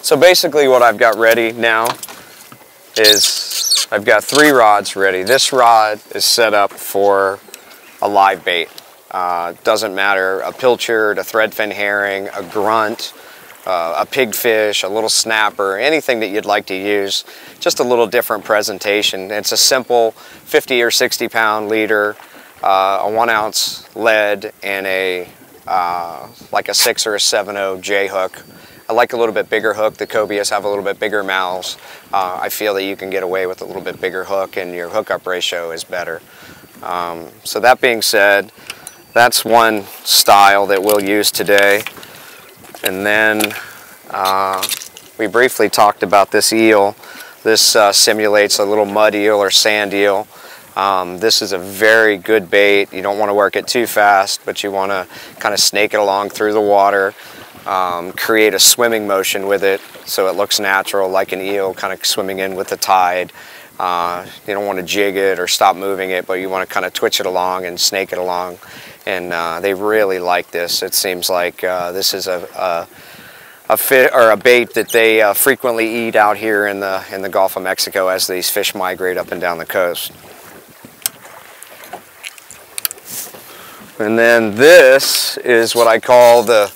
So basically what I've got ready now is I've got 3 rods ready. This rod is set up for a live bait. Doesn't matter, a pilchard, a threadfin herring, a grunt, a pigfish, a little snapper, anything that you'd like to use. Just a little different presentation. It's a simple 50 or 60 pound leader, a 1 ounce lead, and a like a 6 or a 7/0 J hook. I like a little bit bigger hook. The cobias have a little bit bigger mouths. I feel that you can get away with a little bit bigger hook and your hookup ratio is better. So that being said, that's one style that we'll use today. And then we briefly talked about this eel. This simulates a little mud eel or sand eel. This is a very good bait. You don't want to work it too fast, but you want to kind of snake it along through the water. Create a swimming motion with it so it looks natural, like an eel kind of swimming in with the tide. You don't want to jig it or stop moving it, but you want to kind of twitch it along and snake it along. And they really like this. It seems like this is a bait that they frequently eat out here in the Gulf of Mexico as these fish migrate up and down the coast. And then this is what I call the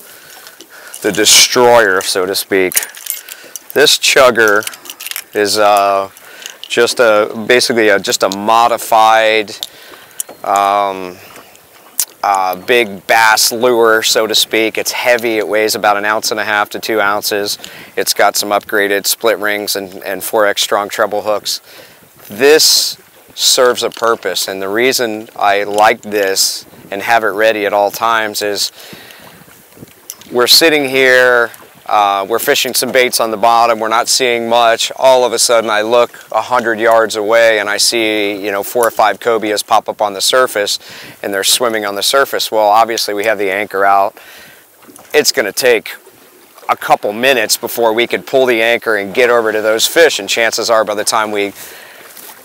destroyer, so to speak. This chugger is basically just a modified big bass lure, so to speak. It's heavy. It weighs about 1.5 ounces to 2 ounces. It's got some upgraded split rings and 4X strong treble hooks. This serves a purpose, and the reason I like this and have it ready at all times is we're sitting here, we're fishing some baits on the bottom, we're not seeing much. All of a sudden I look 100 yards away and I see, you know, 4 or 5 cobias pop up on the surface and they're swimming on the surface. Well, obviously we have the anchor out. It's going to take a couple minutes before we could pull the anchor and get over to those fish, and chances are by the time we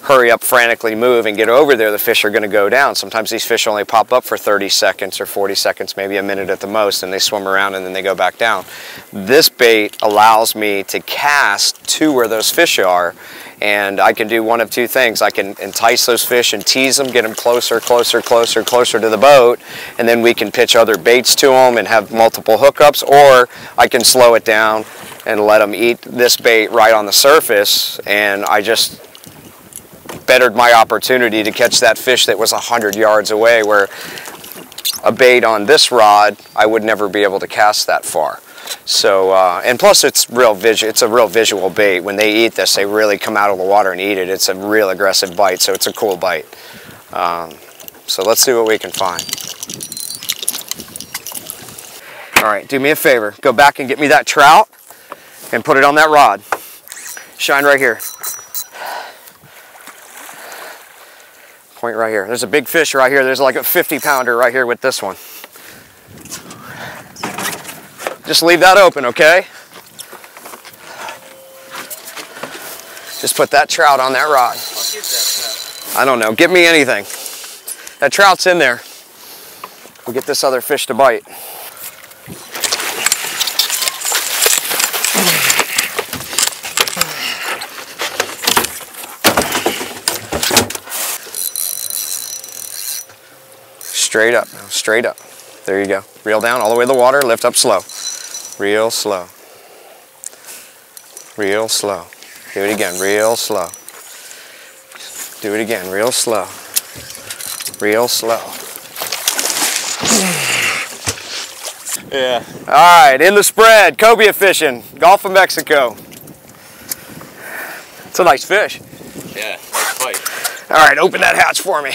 hurry up, frantically move and get over there, the fish are going to go down. Sometimes these fish only pop up for 30 seconds or 40 seconds, maybe a minute at the most, and they swim around and then they go back down. This bait allows me to cast to where those fish are, and I can do one of 2 things. I can entice those fish and tease them, get them closer, closer, closer, closer to the boat, and then we can pitch other baits to them and have multiple hookups, or I can slow it down and let them eat this bait right on the surface, and I just bettered my opportunity to catch that fish that was 100 yards away, where a bait on this rod I would never be able to cast that far. So and plus it's a real visual bait. When they eat this, they really come out of the water and eat it. It's a real aggressive bite, so it's a cool bite. So let's see what we can find. All right, do me a favor, go back and get me that trout and put it on that rod. Shine right here. Point right here. There's a big fish right here. There's like a 50-pounder right here with this one. Just leave that open, okay? Just put that trout on that rod. I don't know. Give me anything. That trout's in there. We'll get this other fish to bite. Straight up, straight up. There you go. Reel down all the way to the water, lift up slow. Real slow. Real slow. Do it again, real slow. Do it again, real slow. Real slow. Yeah. All right, in the spread, cobia fishing, Gulf of Mexico. It's a nice fish. Yeah, nice fight. All right, open that hatch for me.